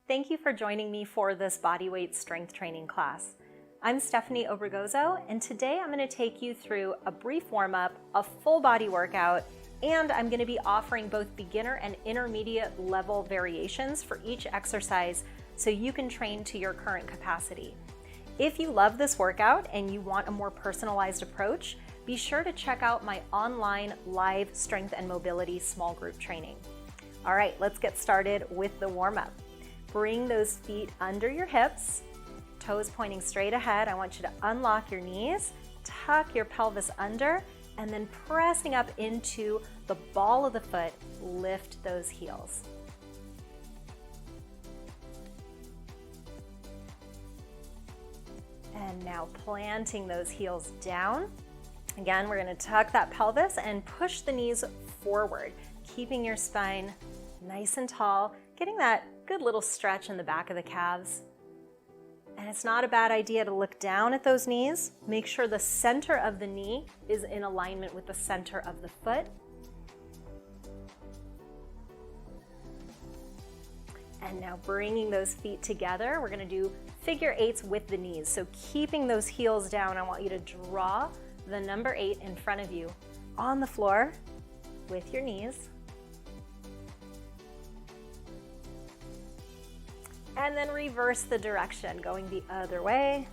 Thank you for joining me for this bodyweight strength training class. I'm Stephanie Obregozo, and today I'm going to take you through a brief warm-up, a full body workout, and I'm going to be offering both beginner and intermediate level variations for each exercise so you can train to your current capacity. If you love this workout and you want a more personalized approach, be sure to check out my online live strength and mobility small group training. All right, let's get started with the warm-up. Bring those feet under your hips, toes pointing straight ahead. I want you to unlock your knees, tuck your pelvis under, and then pressing up into the ball of the foot, lift those heels. And now planting those heels down. Again, we're going to tuck that pelvis and push the knees forward, keeping your spine nice and tall, getting that good little stretch in the back of the calves. And it's not a bad idea to look down at those knees. Make sure the center of the knee is in alignment with the center of the foot. And now bringing those feet together, we're going to do figure eights with the knees. So keeping those heels down, I want you to draw the number 8 in front of you on the floor with your knees. And then reverse the direction, going the other way.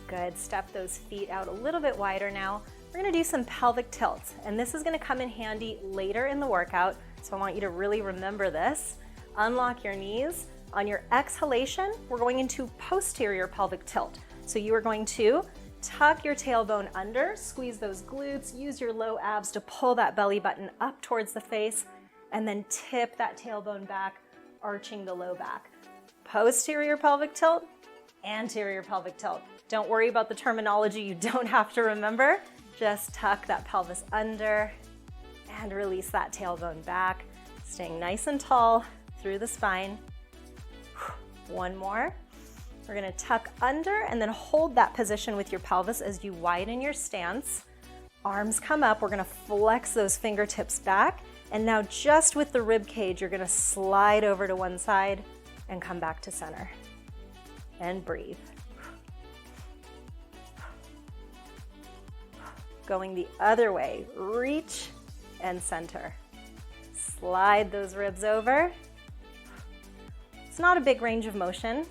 Good, step those feet out a little bit wider now. We're gonna do some pelvic tilts, and this is gonna come in handy later in the workout, so I want you to really remember this. Unlock your knees. On your exhalation, we're going into posterior pelvic tilt. So you are going to tuck your tailbone under, squeeze those glutes, use your low abs to pull that belly button up towards the face, and then tip that tailbone back, arching the low back. Posterior pelvic tilt, anterior pelvic tilt. Don't worry about the terminology you don't have to remember. Just tuck that pelvis under and release that tailbone back, staying nice and tall through the spine. One more. We're gonna tuck under and then hold that position with your pelvis as you widen your stance. Arms come up, we're gonna flex those fingertips back, and now just with the rib cage, you're gonna slide over to one side and come back to center. And breathe. Going the other way, reach and center. Slide those ribs over. It's not a big range of motion.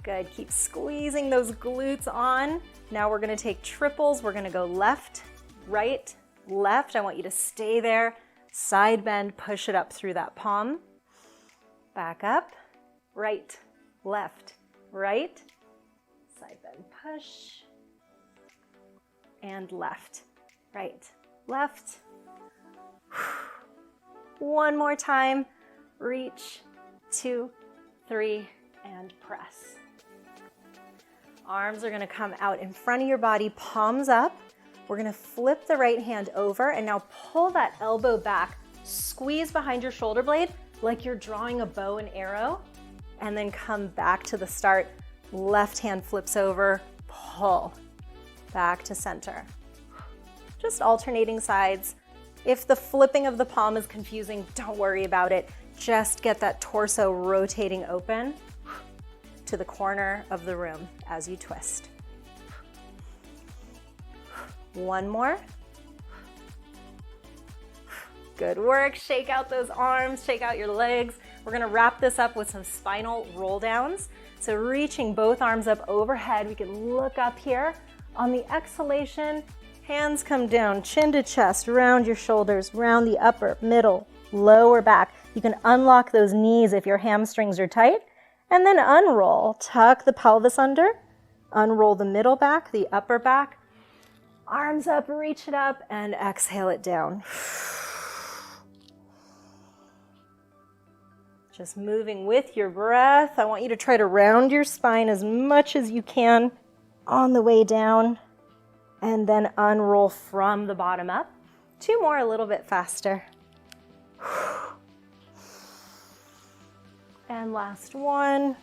Good, keep squeezing those glutes on. Now we're gonna take triples. We're gonna go left, right, left. I want you to stay there. Side bend, push it up through that palm. Back up, right, left, right. Side bend, push. And left, right, left. One more time. Reach, 2, 3, and press. Arms are gonna come out in front of your body, palms up. We're gonna flip the right hand over and now pull that elbow back. Squeeze behind your shoulder blade like you're drawing a bow and arrow, and then come back to the start. Left hand flips over, pull, back to center. Just alternating sides. If the flipping of the palm is confusing, don't worry about it. Just get that torso rotating open to the corner of the room as you twist. One more. Good work. Shake out those arms, shake out your legs. We're gonna wrap this up with some spinal roll downs. So reaching both arms up overhead, we can look up here. On the exhalation, hands come down, chin to chest, round your shoulders, round the upper, middle, lower back. You can unlock those knees if your hamstrings are tight. And then unroll, tuck the pelvis under, unroll the middle back, the upper back, arms up, reach it up, and exhale it down. Just moving with your breath. I want you to try to round your spine as much as you can on the way down, and then unroll from the bottom up. 2 more, a little bit faster. And last one.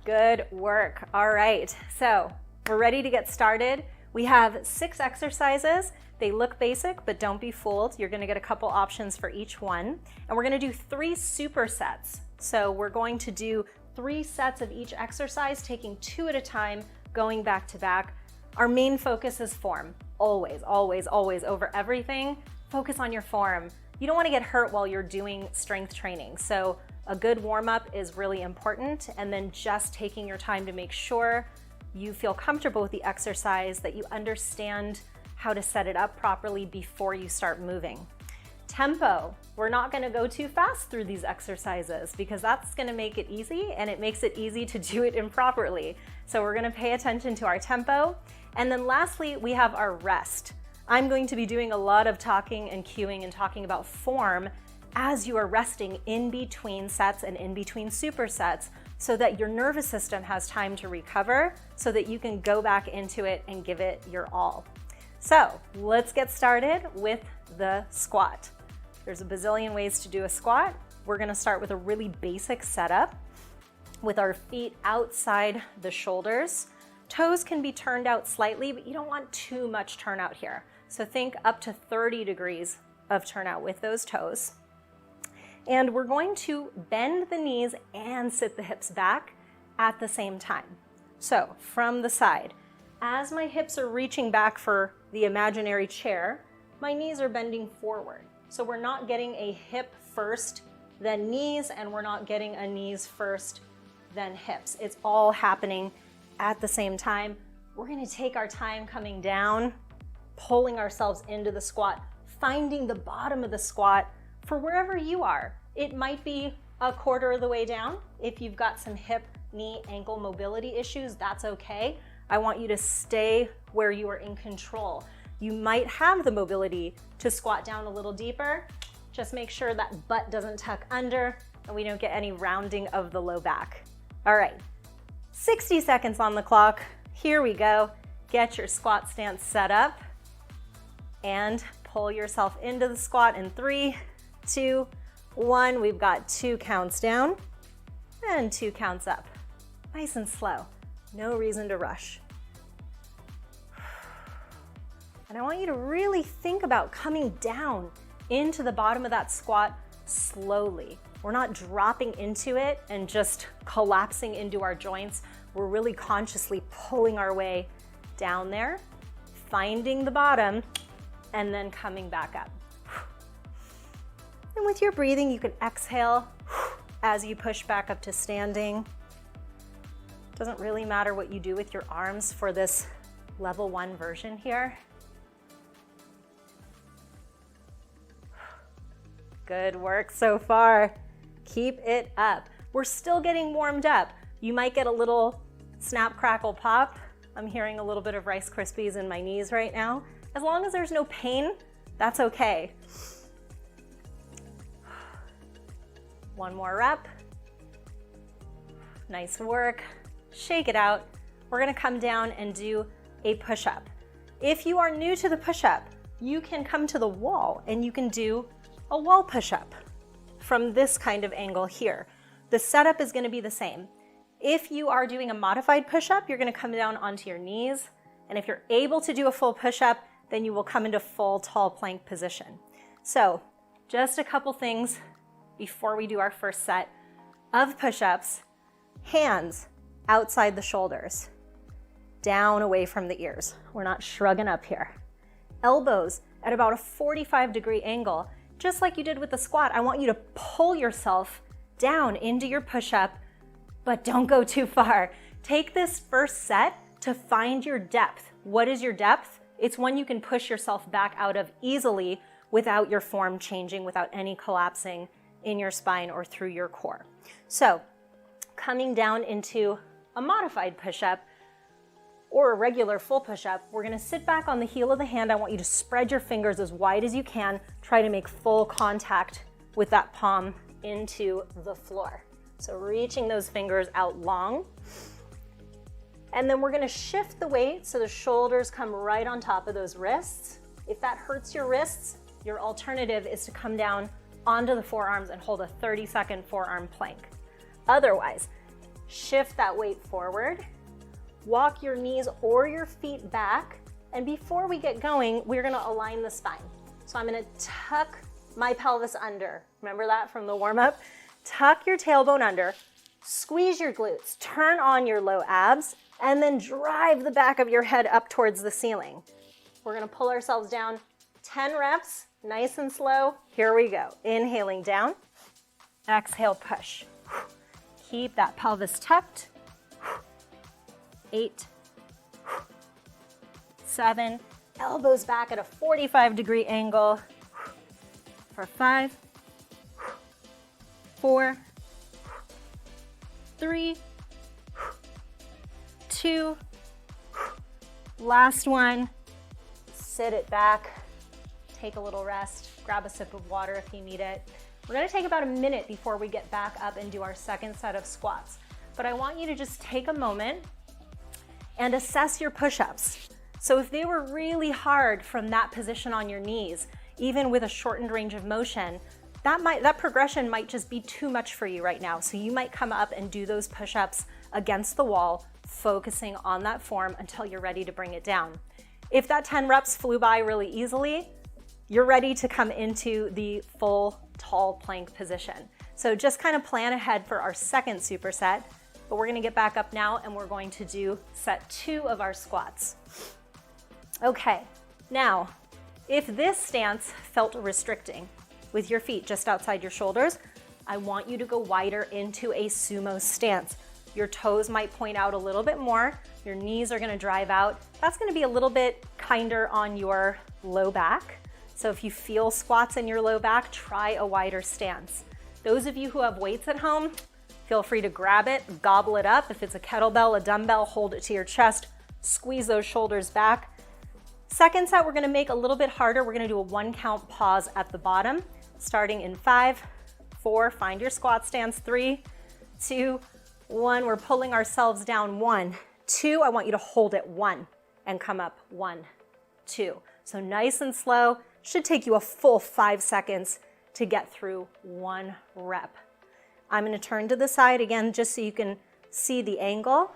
Good work. All right, so we're ready to get started. We have 6 exercises. They look basic, but don't be fooled. You're gonna get a couple options for each one. And we're gonna do 3 supersets. So we're going to do 3 sets of each exercise, taking 2 at a time, going back to back. Our main focus is form. Always, always, always, over everything, focus on your form. You don't wanna get hurt while you're doing strength training. So a good warm-up is really important, and then just taking your time to make sure you feel comfortable with the exercise, that you understand how to set it up properly before you start moving. Tempo, we're not gonna go too fast through these exercises because that's gonna make it easy, and it makes it easy to do it improperly. So we're gonna pay attention to our tempo. And then lastly, we have our rest. I'm going to be doing a lot of talking and cueing and talking about form as you are resting in between sets and in between supersets, so that your nervous system has time to recover, so that you can go back into it and give it your all. So let's get started with the squat. There's a bazillion ways to do a squat. We're gonna start with a really basic setup with our feet outside the shoulders. Toes can be turned out slightly, but you don't want too much turnout here. So think up to 30 degrees of turnout with those toes. And we're going to bend the knees and sit the hips back at the same time. So from the side, as my hips are reaching back for the imaginary chair, my knees are bending forward. So we're not getting a hip first, then knees, and we're not getting a knees first, then hips. It's all happening at the same time. We're gonna take our time coming down, pulling ourselves into the squat, finding the bottom of the squat for wherever you are. It might be a quarter of the way down. If you've got some hip, knee, ankle mobility issues, that's okay. I want you to stay where you are in control. You might have the mobility to squat down a little deeper. Just make sure that butt doesn't tuck under and we don't get any rounding of the low back. All right, 60 seconds on the clock. Here we go. Get your squat stance set up and pull yourself into the squat in 3, 2, 1. We've got 2 counts down and 2 counts up. Nice and slow. No reason to rush. And I want you to really think about coming down into the bottom of that squat slowly. We're not dropping into it and just collapsing into our joints. We're really consciously pulling our way down there, finding the bottom, and then coming back up. And with your breathing, you can exhale as you push back up to standing. Doesn't really matter what you do with your arms for this level 1 version here. Good work so far. Keep it up. We're still getting warmed up. You might get a little snap, crackle, pop. I'm hearing a little bit of Rice Krispies in my knees right now. As long as there's no pain, that's okay. 1 more rep. Nice work. Shake it out. We're gonna come down and do a push-up. If you are new to the push-up, you can come to the wall and you can do a wall push-up from this kind of angle here. The setup is gonna be the same. If you are doing a modified push-up, you're gonna come down onto your knees. And if you're able to do a full push-up, then you will come into full tall plank position. So just a couple things before we do our first set of push-ups. Hands outside the shoulders, down away from the ears. We're not shrugging up here. Elbows at about a 45-degree angle. Just like you did with the squat, I want you to pull yourself down into your push-up, but don't go too far. Take this first set to find your depth. What is your depth? It's one you can push yourself back out of easily without your form changing, without any collapsing in your spine or through your core. So coming down into a modified push-up or a regular full push-up, we're gonna sit back on the heel of the hand. I want you to spread your fingers as wide as you can. Try to make full contact with that palm into the floor. So reaching those fingers out long. And then we're gonna shift the weight so the shoulders come right on top of those wrists. If that hurts your wrists, your alternative is to come down onto the forearms and hold a 30-second forearm plank. Otherwise, Shift that weight forward. Walk your knees or your feet back. And before we get going, we're gonna align the spine. So I'm gonna tuck my pelvis under. Remember that from the warm-up? Tuck your tailbone under, squeeze your glutes, turn on your low abs, and then drive the back of your head up towards the ceiling. We're gonna pull ourselves down 10 reps, nice and slow. Here we go. Inhaling down, exhale, push. Keep that pelvis tucked. 8, 7, elbows back at a 45-degree angle. For 5, 4, 3, 2, last one. Sit it back, take a little rest, grab a sip of water if you need it. We're gonna take about a minute before we get back up and do our second set of squats. But I want you to just take a moment and assess your push-ups. So if they were really hard from that position on your knees, even with a shortened range of motion, that progression might just be too much for you right now. So you might come up and do those push-ups against the wall, focusing on that form until you're ready to bring it down. If that 10 reps flew by really easily, you're ready to come into the full tall plank position. So just kind of plan ahead for our second superset, but we're gonna get back up now and we're going to do set 2 of our squats. Okay, now, if this stance felt restricting with your feet just outside your shoulders, I want you to go wider into a sumo stance. Your toes might point out a little bit more, your knees are gonna drive out. That's gonna be a little bit kinder on your low back. So if you feel squats in your low back, try a wider stance. Those of you who have weights at home, feel free to grab it, gobble it up. If it's a kettlebell, a dumbbell, hold it to your chest, squeeze those shoulders back. Second set, we're gonna make a little bit harder. We're gonna do a 1 count pause at the bottom, starting in 5, 4, find your squat stance, 3, 2, 1. We're pulling ourselves down, 1, 2. I want you to hold it, 1, and come up, 1, 2. So nice and slow. Should take you a full 5 seconds to get through 1 rep. I'm gonna turn to the side again just so you can see the angle.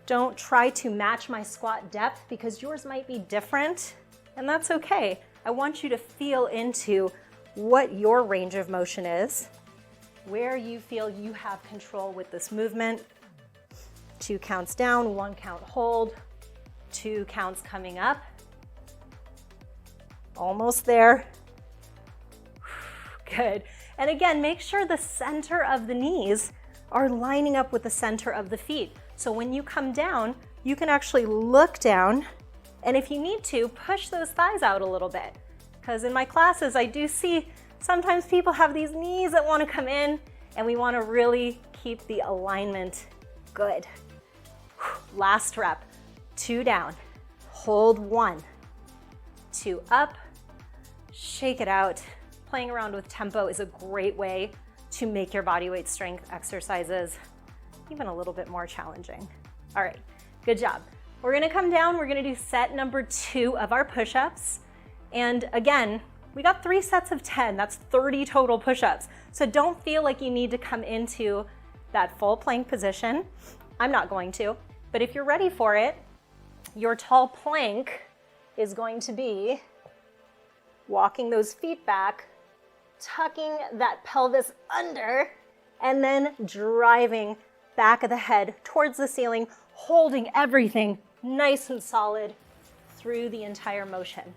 Don't try to match my squat depth because yours might be different, and that's okay. I want you to feel into what your range of motion is, where you feel you have control with this movement. 2 counts down, 1 count hold, 2 counts coming up. Almost there. Good. And again, make sure the center of the knees are lining up with the center of the feet. So when you come down, you can actually look down, and if you need to, push those thighs out a little bit. Because in my classes, I do see sometimes people have these knees that want to come in, and we want to really keep the alignment good. Last rep, 2 down, hold 1, 2 up, shake it out. Playing around with tempo is a great way to make your body weight strength exercises even a little bit more challenging. All right, good job. We're gonna come down, we're gonna do set number 2 of our push-ups. And again, we got 3 sets of 10, that's 30 total push-ups. So don't feel like you need to come into that full plank position. I'm not going to, but if you're ready for it, your tall plank is going to be walking those feet back, tucking that pelvis under, and then driving back of the head towards the ceiling, holding everything nice and solid through the entire motion.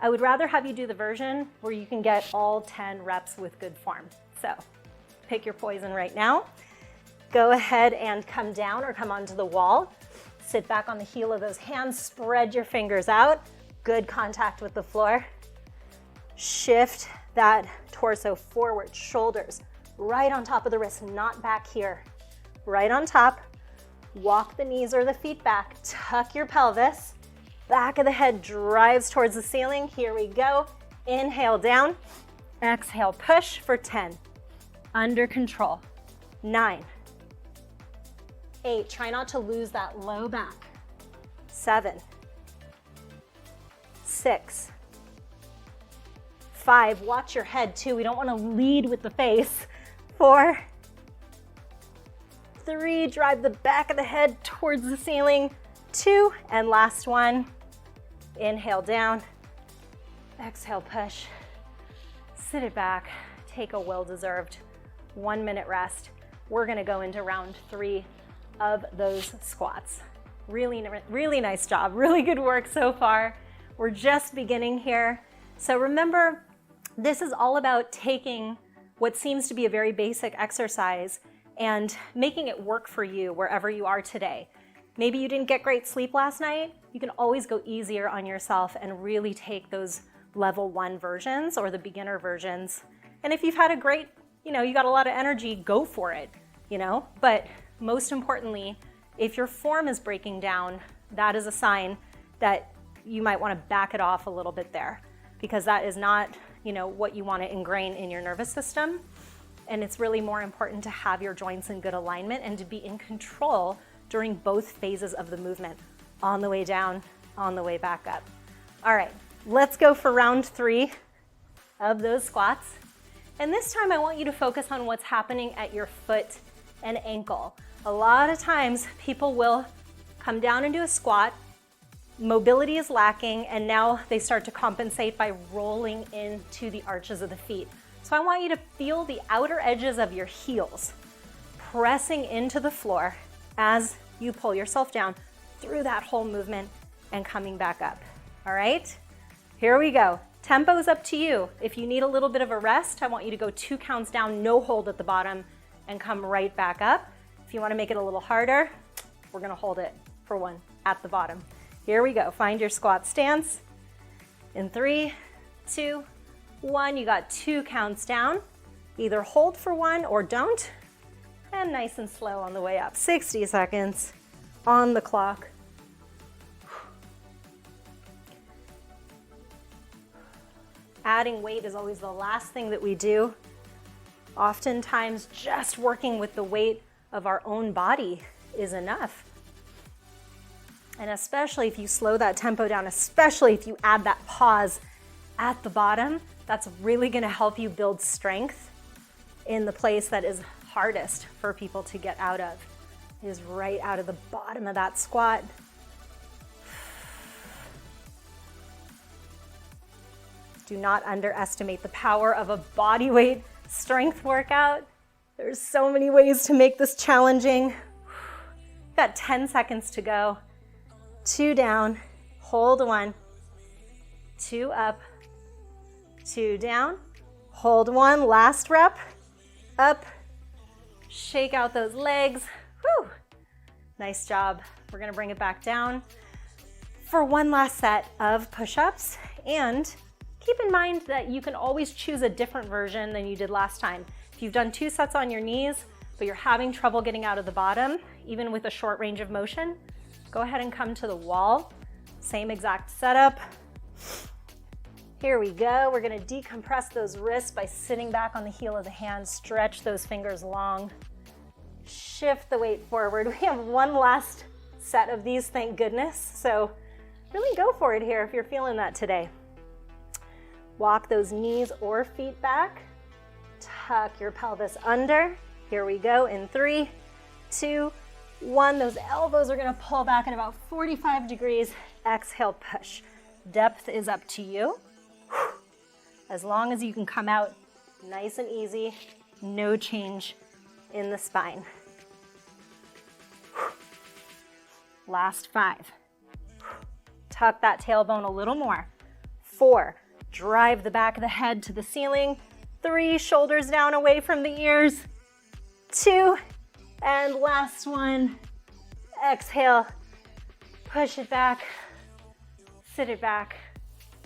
I would rather have you do the version where you can get all 10 reps with good form. So pick your poison right now. Go ahead and come down or come onto the wall. Sit back on the heel of those hands, spread your fingers out. Good contact with the floor. Shift that torso forward, shoulders right on top of the wrist, not back here. Right on top. Walk the knees or the feet back. Tuck your pelvis. Back of the head drives towards the ceiling. Here we go. Inhale down. Exhale, push for 10. Under control. 9. 8. Try not to lose that low back. 7. 6. 5. Watch your head too. We don't want to lead with the face. 4. 3, drive the back of the head towards the ceiling. 2, and last one. Inhale down, exhale push. Sit it back, take a well-deserved 1-minute rest. We're gonna go into round 3 of those squats. Really, really nice job, really good work so far. We're just beginning here. So remember, this is all about taking what seems to be a very basic exercise and making it work for you wherever you are today. Maybe you didn't get great sleep last night. You can always go easier on yourself and really take those level 1 versions or the beginner versions. And if you've had a great, you got a lot of energy, go for it, But most importantly, if your form is breaking down, that is a sign that you might want to back it off a little bit there, because that is not, what you want to ingrain in your nervous system. And it's really more important to have your joints in good alignment and to be in control during both phases of the movement, on the way down, on the way back up. All right, let's go for round 3 of those squats. And this time I want you to focus on what's happening at your foot and ankle. A lot of times people will come down and do a squat, mobility is lacking, and now they start to compensate by rolling into the arches of the feet. So I want you to feel the outer edges of your heels pressing into the floor as you pull yourself down through that whole movement and coming back up. All right, here we go. Tempo is up to you. If you need a little bit of a rest, I want you to go 2 counts down, no hold at the bottom, and come right back up. If you want to make it a little harder, we're going to hold it for 1 at the bottom. Here we go. Find your squat stance. In 3, 2, 1. You got 2 counts down. Either hold for 1 or don't. And nice and slow on the way up. 60 seconds on the clock. Adding weight is always the last thing that we do. Oftentimes, just working with the weight of our own body is enough. And especially if you slow that tempo down, especially if you add that pause at the bottom, that's really gonna help you build strength in the place that is hardest for people to get out of, is right out of the bottom of that squat. Do not underestimate the power of a body weight strength workout. There's so many ways to make this challenging. Got 10 seconds to go. 2 down, hold 1, 2 up, 2 down, hold 1, last rep, up, shake out those legs. Whew. Nice job. We're gonna bring it back down for 1 last set of push-ups, and keep in mind that you can always choose a different version than you did last time. If you've done 2 sets on your knees, but you're having trouble getting out of the bottom, even with a short range of motion, go ahead and come to the wall. Same exact setup. Here we go. We're gonna decompress those wrists by sitting back on the heel of the hand, stretch those fingers long, shift the weight forward. We have 1 last set of these, thank goodness. So really go for it here if you're feeling that today. Walk those knees or feet back. Tuck your pelvis under. Here we go in 3, 2, 1. Those elbows are gonna pull back at about 45 degrees. Exhale, push. Depth is up to you. As long as you can come out nice and easy, no change in the spine. Last 5. Tuck that tailbone a little more. 4, drive the back of the head to the ceiling. 3, shoulders down away from the ears. 2, and last one. Exhale, push it back, sit it back,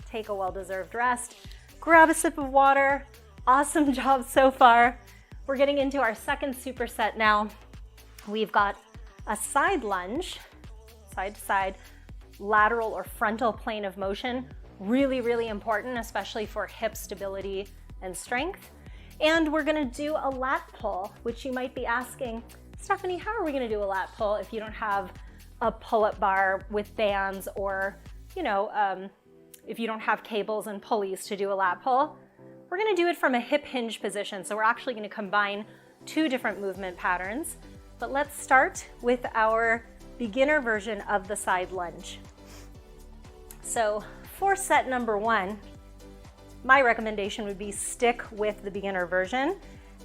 take a well-deserved rest. Grab a sip of water. Awesome job so far. We're getting into our second superset now. We've got a side lunge, side to side, lateral or frontal plane of motion. Really, really important, especially for hip stability and strength. And we're gonna do a lat pull, which you might be asking, Stephanie, how are we gonna do a lat pull if you don't have a pull-up bar with bands, or, if you don't have cables and pulleys to do a lat pull? We're gonna do it from a hip hinge position. So we're actually gonna combine 2 different movement patterns. But let's start with our beginner version of the side lunge. So for set number 1, my recommendation would be stick with the beginner version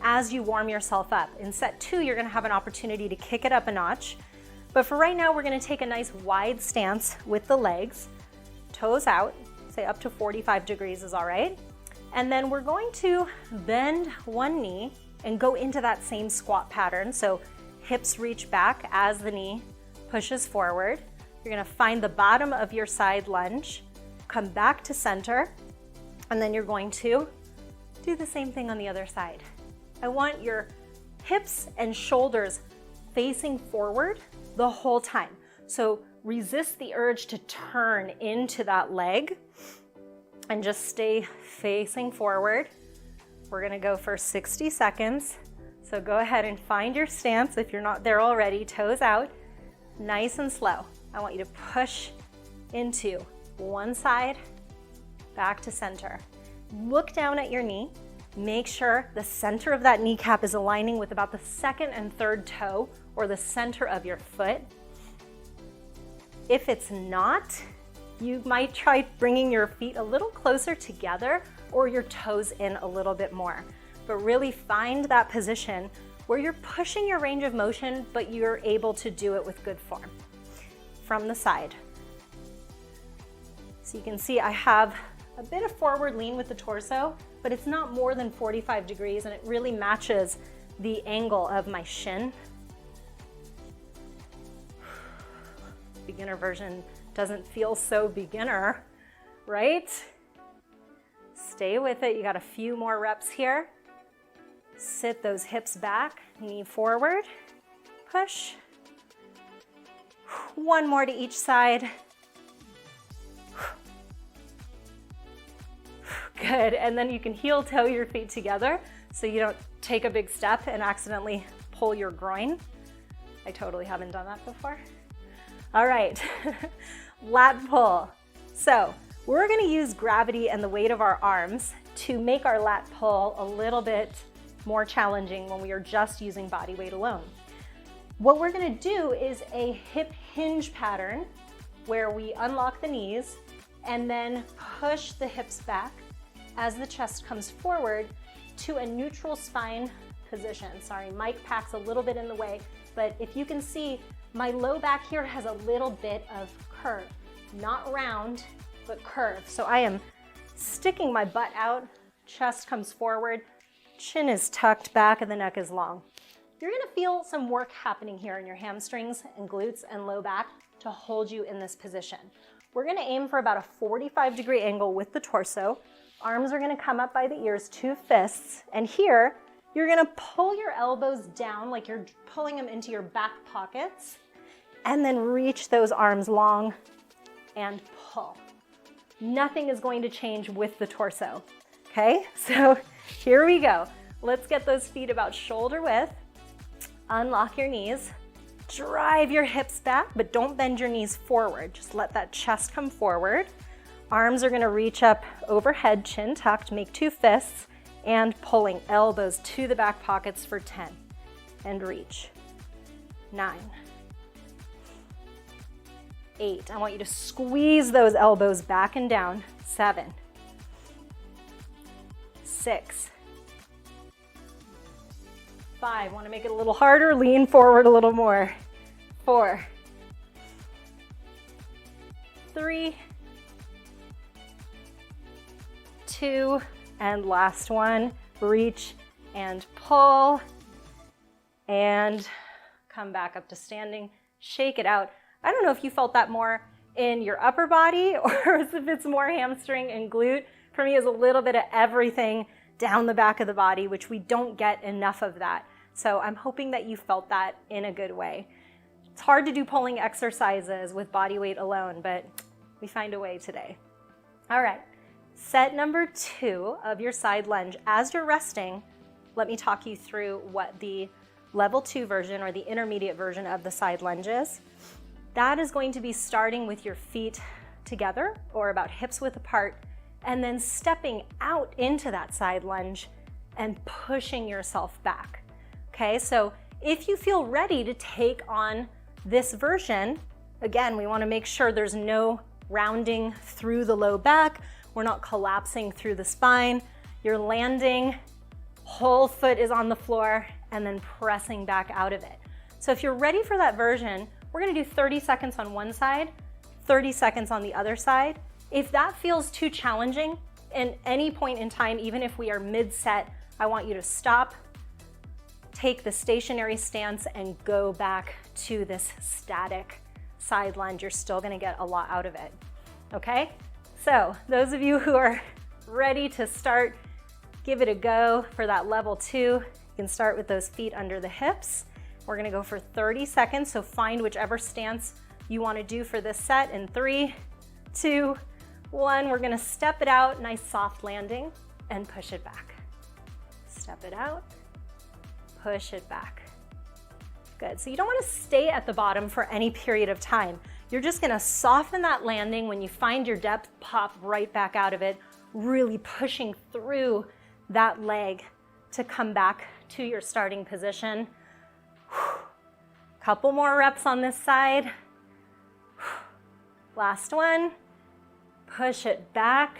as you warm yourself up. In set 2, you're gonna have an opportunity to kick it up a notch. But for right now, we're gonna take a nice wide stance with the legs, toes out, say up to 45 degrees is all right. And then we're going to bend one knee and go into that same squat pattern. So hips reach back as the knee pushes forward. You're gonna find the bottom of your side lunge, come back to center, and then you're going to do the same thing on the other side. I want your hips and shoulders facing forward the whole time. So resist the urge to turn into that leg and just stay facing forward. We're gonna go for 60 seconds. So go ahead and find your stance if you're not there already, toes out, nice and slow. I want you to push into one side, back to center. Look down at your knee. Make sure the center of that kneecap is aligning with about the second and third toe or the center of your foot. If it's not, you might try bringing your feet a little closer together or your toes in a little bit more. But really find that position where you're pushing your range of motion, but you're able to do it with good form. From the side. So you can see I have a bit of forward lean with the torso, but it's not more than 45 degrees and it really matches the angle of my shin. Beginner version doesn't feel so beginner, right? Stay with it. You got a few more reps here. Sit those hips back, knee forward, push. One more to each side. Good, and then you can heel toe your feet together so you don't take a big step and accidentally pull your groin. I totally haven't done that before. All right, lat pull. So we're gonna use gravity and the weight of our arms to make our lat pull a little bit more challenging when we are just using body weight alone. What we're gonna do is a hip hinge pattern where we unlock the knees and then push the hips back as the chest comes forward to a neutral spine position. Sorry, mic pack's a little bit in the way, but if you can see, my low back here has a little bit of curve, not round, but curve. So I am sticking my butt out, chest comes forward, chin is tucked back, and the neck is long. You're gonna feel some work happening here in your hamstrings and glutes and low back to hold you in this position. We're gonna aim for about a 45-degree angle with the torso. Arms are gonna come up by the ears, 2 fists, and here, you're gonna pull your elbows down like you're pulling them into your back pockets, and then reach those arms long and pull. Nothing is going to change with the torso, okay? So here we go. Let's get those feet about shoulder width. Unlock your knees. Drive your hips back, but don't bend your knees forward. Just let that chest come forward. Arms are gonna reach up overhead, chin tucked, make 2 fists, and pulling elbows to the back pockets for 10. And reach. 9. 8. I want you to squeeze those elbows back and down. 7. 6. 5. Want to make it a little harder, lean forward a little more. 4. 3. 2. And last one, reach and pull. And come back up to standing, shake it out. I don't know if you felt that more in your upper body or if it's more hamstring and glute. For me, it's a little bit of everything down the back of the body, which we don't get enough of that. So I'm hoping that you felt that in a good way. It's hard to do pulling exercises with body weight alone, but we find a way today. All right, set number 2 of your side lunge. As you're resting, let me talk you through what the level 2 version or the intermediate version of the side lunge is. That is going to be starting with your feet together or about hips width apart, and then stepping out into that side lunge and pushing yourself back. Okay, so If you feel ready to take on this version, again, we want to make sure there's no rounding through the low back. We're not collapsing through the spine. You're landing, whole foot is on the floor, and then pressing back out of it. So if you're ready for that version, we're going to do 30 seconds on one side, 30 seconds on the other side. If that feels too challenging, at any point in time, even if we are mid-set, I want you to stop, take the stationary stance, and go back to this static side lunge. You're still gonna get a lot out of it, okay? So those of you who are ready to start, give it a go for that level 2. You can start with those feet under the hips. We're gonna go for 30 seconds, so find whichever stance you wanna do for this set in 3, 2, 1. We're gonna step it out, nice soft landing, and push it back. Step it out, push it back. Good, so you don't wanna stay at the bottom for any period of time. You're just gonna soften that landing. When you find your depth, pop right back out of it, really pushing through that leg to come back to your starting position. Couple more reps on this side. Last one. Push it back.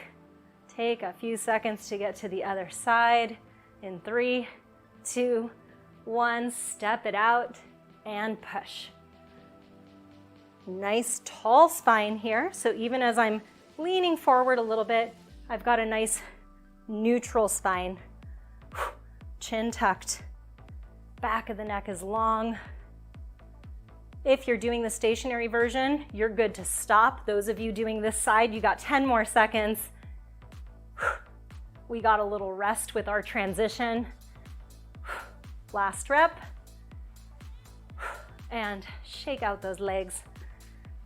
Take a few seconds to get to the other side. In 3, 2, 1, step it out and push. Nice tall spine here. So even as I'm leaning forward a little bit, I've got a nice neutral spine. Chin tucked. Back of the neck is long. If you're doing the stationary version, you're good to stop. Those of you doing this side, you got 10 more seconds. We got a little rest with our transition. Last rep. And shake out those legs.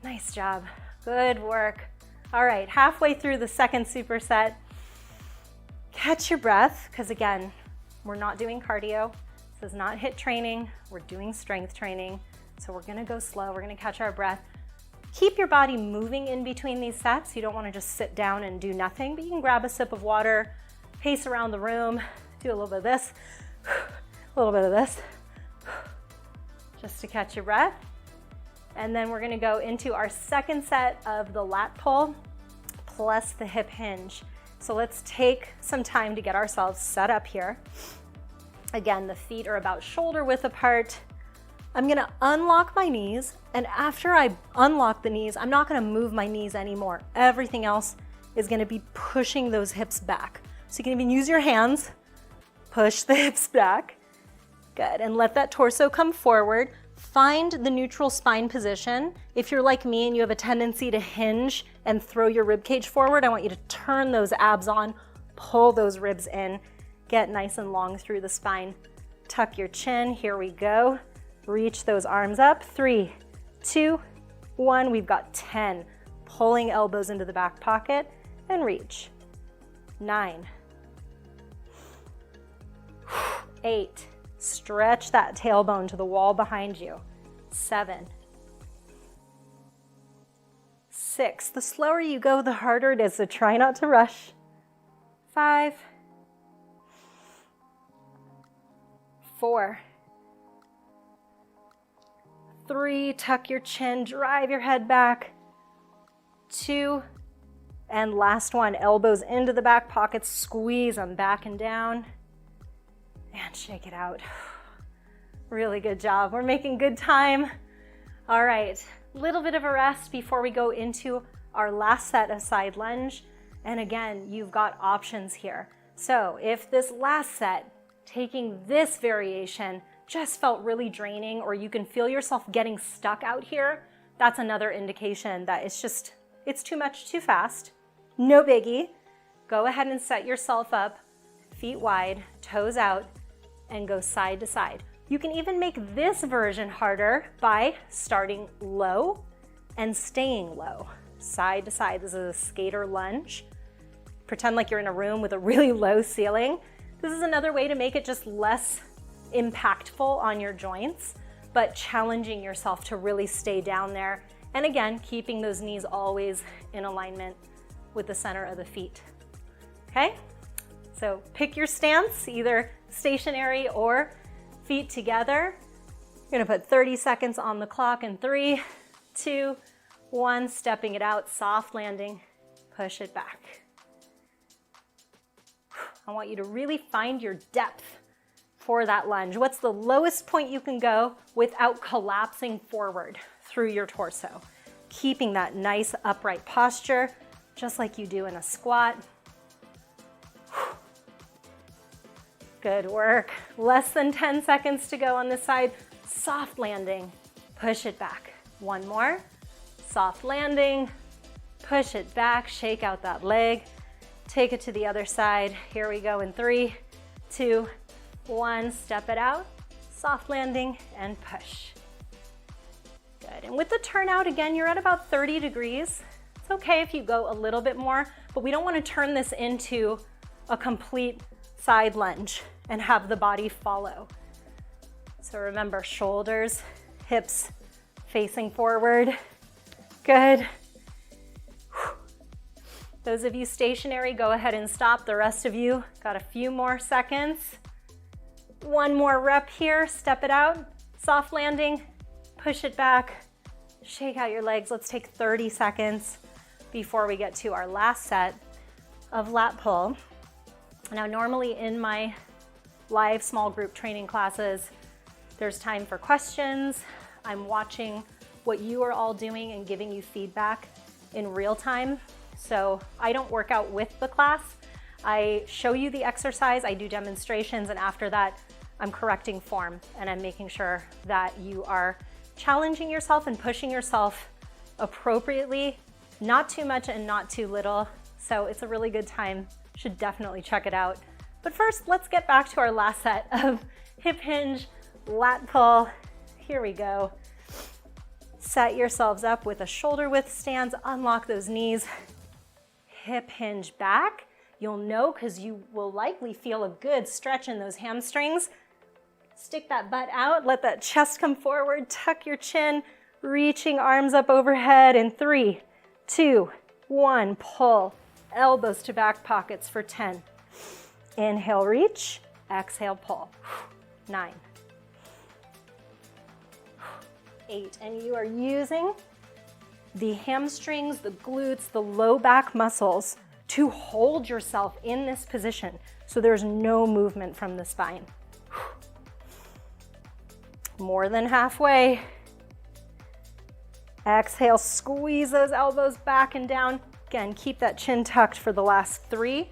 Nice job. Good work. All right, halfway through the second superset. Catch your breath, because again, we're not doing cardio. This is not HIIT training. We're doing strength training. So we're gonna go slow. We're gonna catch our breath. Keep your body moving in between these sets. You don't wanna just sit down and do nothing, but you can grab a sip of water, pace around the room, do a little bit of this, a little bit of this, just to catch your breath. And then we're gonna go into our second set of the lat pull plus the hip hinge. So let's take some time to get ourselves set up here. Again, the feet are about shoulder width apart. I'm gonna unlock my knees, and after I unlock the knees, I'm not gonna move my knees anymore. Everything else is gonna be pushing those hips back. So you can even use your hands, push the hips back. Good, and let that torso come forward. Find the neutral spine position. If you're like me and you have a tendency to hinge and throw your rib cage forward, I want you to turn those abs on, pull those ribs in, get nice and long through the spine. Tuck your chin, here we go. Reach those arms up. 3, 2, 1. We've got 10. Pulling elbows into the back pocket and reach. 9, 8. Stretch that tailbone to the wall behind you. 7, 6. The slower you go, the harder it is, so try not to rush. 5, 4, 3, tuck your chin, drive your head back. 2, and last one, elbows into the back pockets, squeeze them back and down, and shake it out. Really good job. We're making good time. All right, little bit of a rest before we go into our last set of side lunge. And again, you've got options here. So if this last set, taking this variation, just felt really draining, or you can feel yourself getting stuck out here, that's another indication that it's too much too fast. No biggie. Go ahead and set yourself up, feet wide, toes out, and go side to side. You can even make this version harder by starting low and staying low. Side to side. This is a skater lunge. Pretend like you're in a room with a really low ceiling. This is another way to make it just less impactful on your joints, but challenging yourself to really stay down there. And again, keeping those knees always in alignment with the center of the feet. Okay? So pick your stance, either stationary or feet together. You're gonna put 30 seconds on the clock in 3, 2, 1, stepping it out, soft landing, push it back. I want you to really find your depth for that lunge. What's the lowest point you can go without collapsing forward through your torso? Keeping that nice upright posture, just like you do in a squat. Good work. Less than 10 seconds to go on this side. Soft landing, push it back. One more. Soft landing, push it back, shake out that leg. Take it to the other side. Here we go in 3, 2, 1. Step it out, soft landing, and push. Good. And with the turnout, again, you're at about 30 degrees. It's okay if you go a little bit more, but we don't want to turn this into a complete side lunge and have the body follow. So remember, shoulders, hips facing forward. Good. Those of you stationary, go ahead and stop. The rest of you, got a few more seconds. One more rep here, step it out, soft landing, push it back, shake out your legs. Let's take 30 seconds before we get to our last set of lat pull. Now, normally in my live small group training classes, there's time for questions. I'm watching what you are all doing and giving you feedback in real time. So I don't work out with the class. I show you the exercise, I do demonstrations, and after that, I'm correcting form and I'm making sure that you are challenging yourself and pushing yourself appropriately, not too much and not too little. So it's a really good time. Should definitely check it out. But first, let's get back to our last set of hip hinge, lat pull. Here we go. Set yourselves up with a shoulder width stance, unlock those knees. Hip hinge back. You'll know because you will likely feel a good stretch in those hamstrings. Stick that butt out, let that chest come forward, tuck your chin, reaching arms up overhead in 3, 2, 1, pull. Elbows to back pockets for 10. Inhale, reach, exhale, pull. 9, 8, and you are using the hamstrings, the glutes, the low back muscles to hold yourself in this position so there's no movement from the spine. More than halfway. Exhale, squeeze those elbows back and down. Again, keep that chin tucked for the last 3,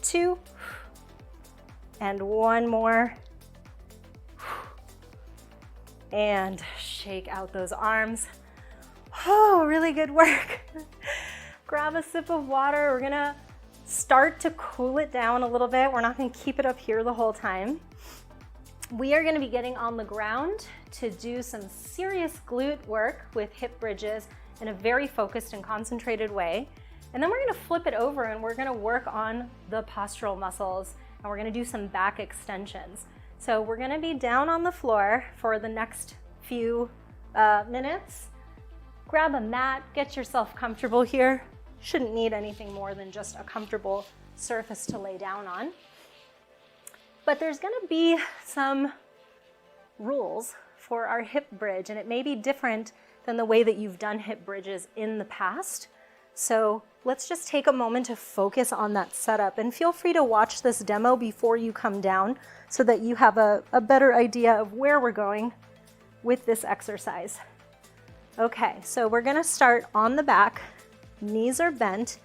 2, and 1 more. And shake out those arms. Oh, really good work. Grab a sip of water. We're gonna start to cool it down a little bit. We're not gonna keep it up here the whole time. We are gonna be getting on the ground to do some serious glute work with hip bridges in a very focused and concentrated way. And then we're gonna flip it over and we're gonna work on the postural muscles and we're gonna do some back extensions. So we're gonna be down on the floor for the next few minutes. Grab a mat, get yourself comfortable here. Shouldn't need anything more than just a comfortable surface to lay down on. But there's gonna be some rules for our hip bridge, and it may be different than the way that you've done hip bridges in the past. So let's just take a moment to focus on that setup, and feel free to watch this demo before you come down so that you have a better idea of where we're going with this exercise. Okay, so we're gonna start on the back. Knees are bent.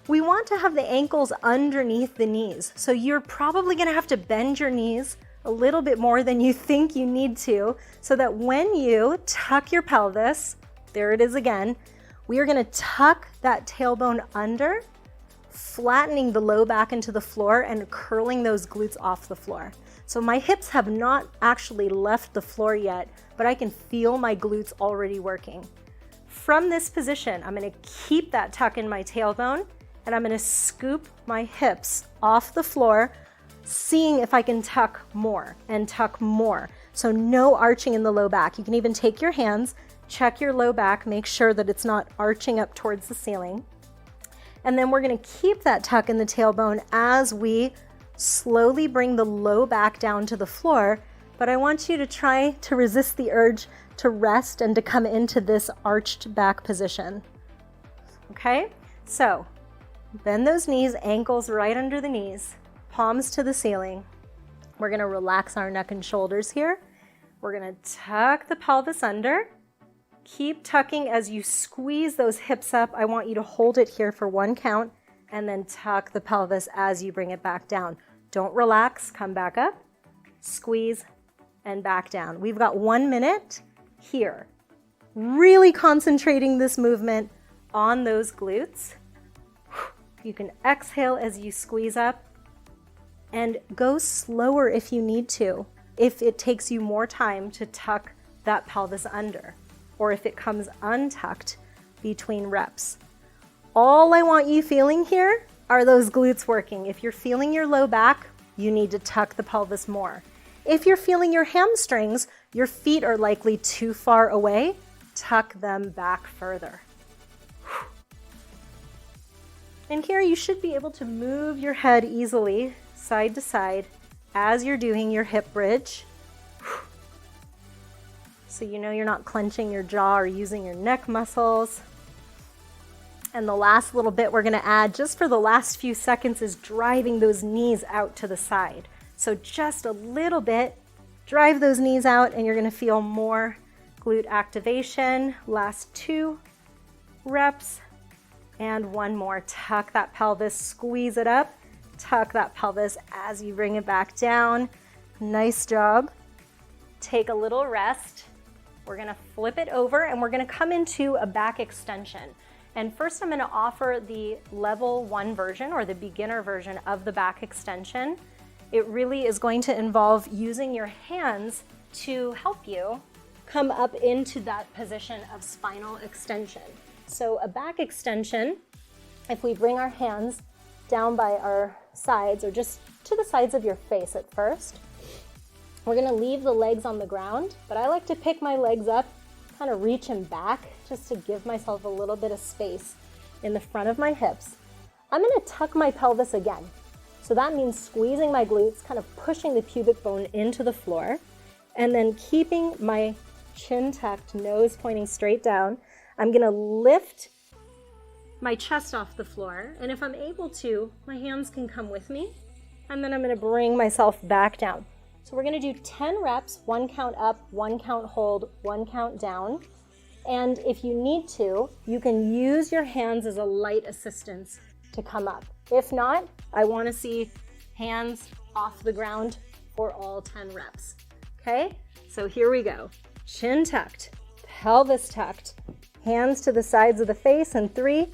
We want to have the ankles underneath the knees. So you're probably gonna have to bend your knees a little bit more than you think you need to, so that when you tuck your pelvis, there it is again, we are gonna tuck that tailbone under, flattening the low back into the floor and curling those glutes off the floor. So my hips have not actually left the floor yet, but I can feel my glutes already working. From this position, I'm gonna keep that tuck in my tailbone, and I'm gonna scoop my hips off the floor, seeing if I can tuck more and tuck more. So no arching in the low back. You can even take your hands, check your low back, make sure that it's not arching up towards the ceiling. And then we're gonna keep that tuck in the tailbone as we slowly bring the low back down to the floor, but I want you to try to resist the urge to rest and to come into this arched back position. Okay, so bend those knees, ankles right under the knees, palms to the ceiling. We're gonna relax our neck and shoulders here. We're gonna tuck the pelvis under. Keep tucking as you squeeze those hips up. I want you to hold it here for 1 count and then tuck the pelvis as you bring it back down. Don't relax, come back up, squeeze, and back down. We've got 1 minute here. Really concentrating this movement on those glutes. You can exhale as you squeeze up and go slower if you need to, if it takes you more time to tuck that pelvis under, or if it comes untucked between reps. All I want you feeling here are those glutes working. If you're feeling your low back, you need to tuck the pelvis more. If you're feeling your hamstrings, your feet are likely too far away, tuck them back further. And here you should be able to move your head easily side to side as you're doing your hip bridge. So you know you're not clenching your jaw or using your neck muscles. And the last little bit we're gonna add just for the last few seconds is driving those knees out to the side. So just a little bit, drive those knees out and you're gonna feel more glute activation. Last 2 reps and 1 more. Tuck that pelvis, squeeze it up, tuck that pelvis as you bring it back down. Nice job. Take a little rest. We're gonna flip it over and we're gonna come into a back extension. And first I'm gonna offer the level 1 version or the beginner version of the back extension. It really is going to involve using your hands to help you come up into that position of spinal extension. So a back extension, if we bring our hands down by our sides or just to the sides of your face at first, we're gonna leave the legs on the ground, but I like to pick my legs up, kind of reach them back just to give myself a little bit of space in the front of my hips. I'm gonna tuck my pelvis again. So that means squeezing my glutes, kind of pushing the pubic bone into the floor, and then keeping my chin tucked, nose pointing straight down. I'm gonna lift my chest off the floor, and if I'm able to, my hands can come with me, and then I'm gonna bring myself back down. So we're gonna do 10 reps, 1 count up, 1 count hold, 1 count down. And if you need to, you can use your hands as a light assistance to come up. If not, I wanna see hands off the ground for all 10 reps, okay? So here we go. Chin tucked, pelvis tucked, hands to the sides of the face, and 3,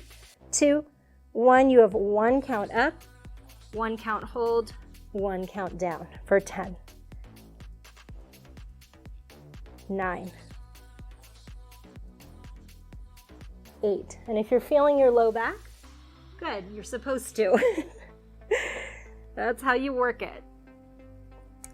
2, 1. You have 1 count up, 1 count hold, 1 count down for 10. 9, 8. And if you're feeling your low back, good, you're supposed to. That's how you work it.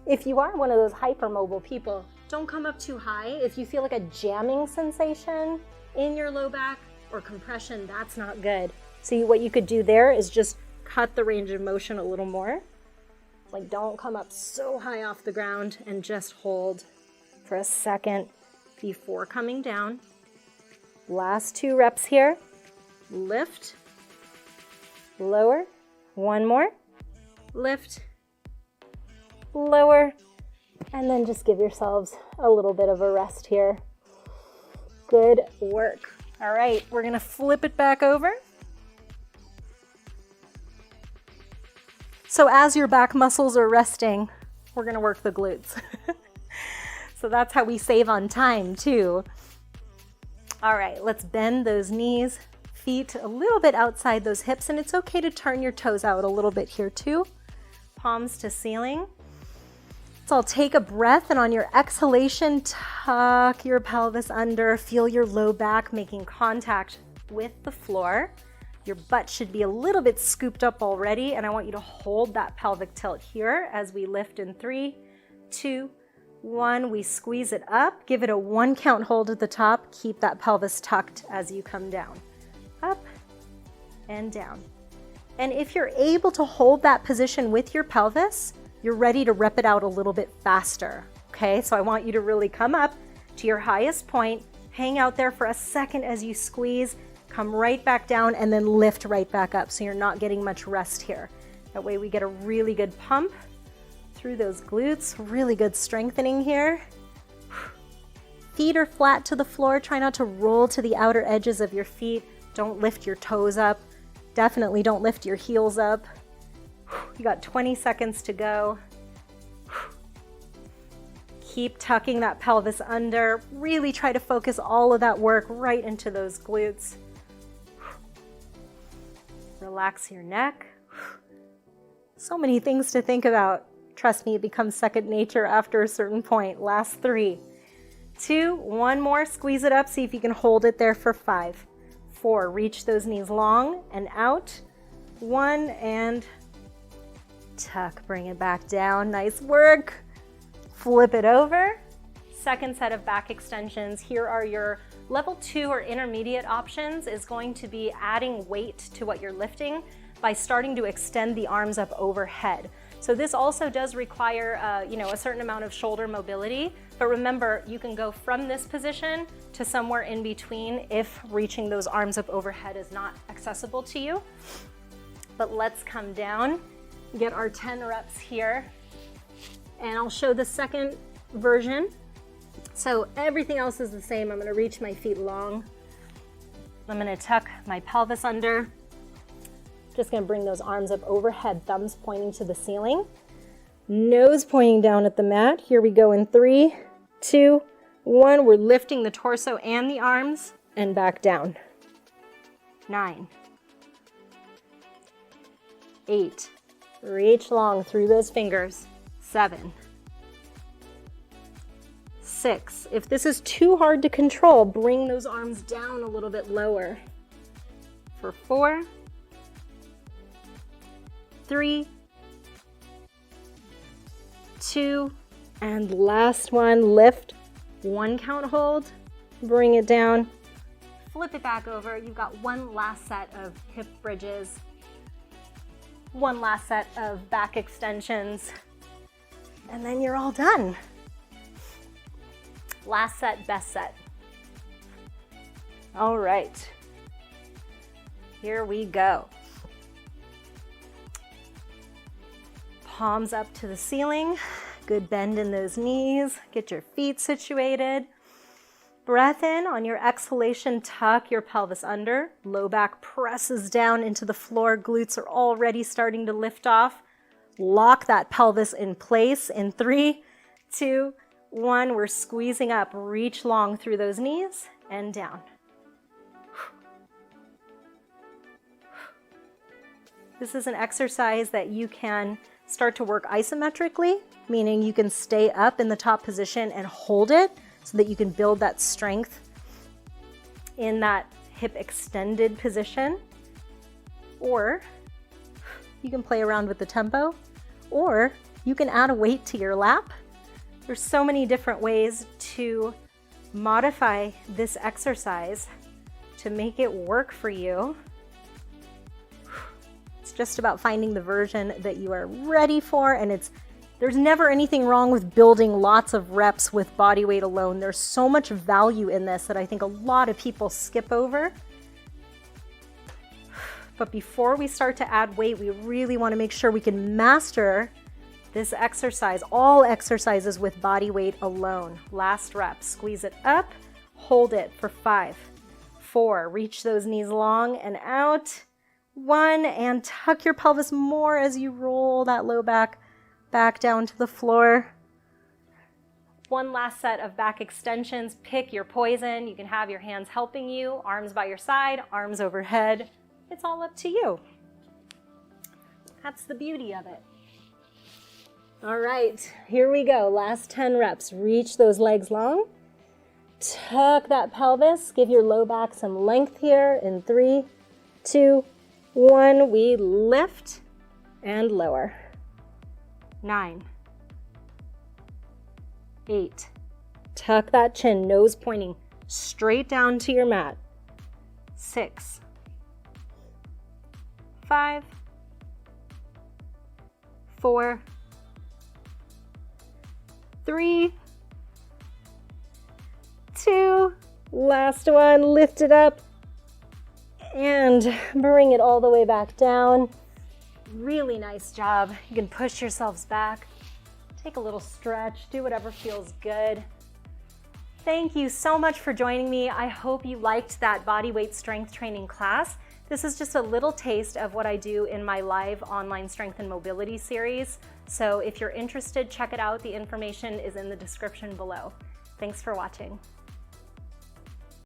If you are one of those hypermobile people, don't come up too high. If you feel like a jamming sensation in your low back or compression, that's not good. So what you could do there is just cut the range of motion a little more. Like don't come up so high off the ground and just hold for a second before coming down. Last 2 reps here. Lift, lower, 1 more, lift, lower, and then just give yourselves a little bit of a rest here. Good work. All right, we're gonna flip it back over. So as your back muscles are resting, we're gonna work the glutes. So that's how we save on time too. All right, let's bend those knees, feet a little bit outside those hips, and it's okay to turn your toes out a little bit here too. Palms to ceiling. So I'll take a breath, and on your exhalation, tuck your pelvis under, feel your low back making contact with the floor. Your butt should be a little bit scooped up already, and I want you to hold that pelvic tilt here as we lift in 3, 2, 1. We squeeze it up, give it a 1 count hold at the top, keep that pelvis tucked as you come down. Up and down. And if you're able to hold that position with your pelvis, you're ready to rep it out a little bit faster. okay? So I want you to really come up to your highest point, hang out there for a second as you squeeze, come right back down, and then lift right back up so you're not getting much rest here. That way we get a really good pump through those glutes, really good strengthening here. Feet are flat to the floor. Try not to roll to the outer edges of your feet. Don't lift your toes up. Definitely don't lift your heels up. You got 20 seconds to go. Keep tucking that pelvis under. Really try to focus all of that work right into those glutes. Relax your neck. So many things to think about. Trust me, it becomes second nature after a certain point. Last 3, 2, 1 more. Squeeze it up. See if you can hold it there for 5, 4. Reach those knees long and out. 1 and tuck. Bring it back down. Nice work. Flip it over. Second set of back extensions. Here are your level 2 or intermediate options. Is going to be adding weight to what you're lifting by starting to extend the arms up overhead. So this also does require a certain amount of shoulder mobility, but remember, you can go from this position to somewhere in between if reaching those arms up overhead is not accessible to you. But let's come down, get our 10 reps here, and I'll show the second version. So everything else is the same. I'm gonna reach my feet long. I'm gonna tuck my pelvis under. Just gonna bring those arms up overhead, thumbs pointing to the ceiling, nose pointing down at the mat. Here we go in 3, 2, 1. We're lifting the torso and the arms and back down. 9, 8, reach long through those fingers. 7, 6. If this is too hard to control, bring those arms down a little bit lower. For 4, 3, 2, and last one, lift. 1 count hold, bring it down, flip it back over. You've got one last set of hip bridges, one last set of back extensions, and then you're all done. Last set, best set. All right, here we go. Palms up to the ceiling, good bend in those knees, get your feet situated. Breath in. On your exhalation, tuck your pelvis under, low back presses down into the floor, glutes are already starting to lift off. Lock that pelvis in place in 3, 2, 1. We're squeezing up, reach long through those knees and down. This is an exercise that you can start to work isometrically, meaning you can stay up in the top position and hold it so that you can build that strength in that hip extended position. Or you can play around with the tempo, or you can add a weight to your lap. There's so many different ways to modify this exercise to make it work for you. It's just about finding the version that you are ready for, and there's never anything wrong with building lots of reps with body weight alone. There's so much value in this that I think a lot of people skip over. But before we start to add weight, we really want to make sure we can master this exercise, all exercises with body weight alone. Last rep, squeeze it up, hold it for 5, 4, reach those knees long and out. 1, and tuck your pelvis more as you roll that low back down to the floor. One last set of back extensions. Pick your poison. You can have your hands helping you, arms by your side, arms overhead. It's all up to you. That's the beauty of it. All right, here we go. Last 10 reps. Reach those legs long. Tuck that pelvis. Give your low back some length here in 3, 2, 1. We lift and lower. 9, 8. Tuck that chin, nose pointing straight down to your mat. 6, 5, 4, 3, 2. Last one, lift it up and bring it all the way back down. Really nice job. You can push yourselves back. Take a little stretch, do whatever feels good. Thank you so much for joining me. I hope you liked that body weight strength training class. This is just a little taste of what I do in my live online strength and mobility series. So if you're interested, check it out. The information is in the description below. Thanks for watching.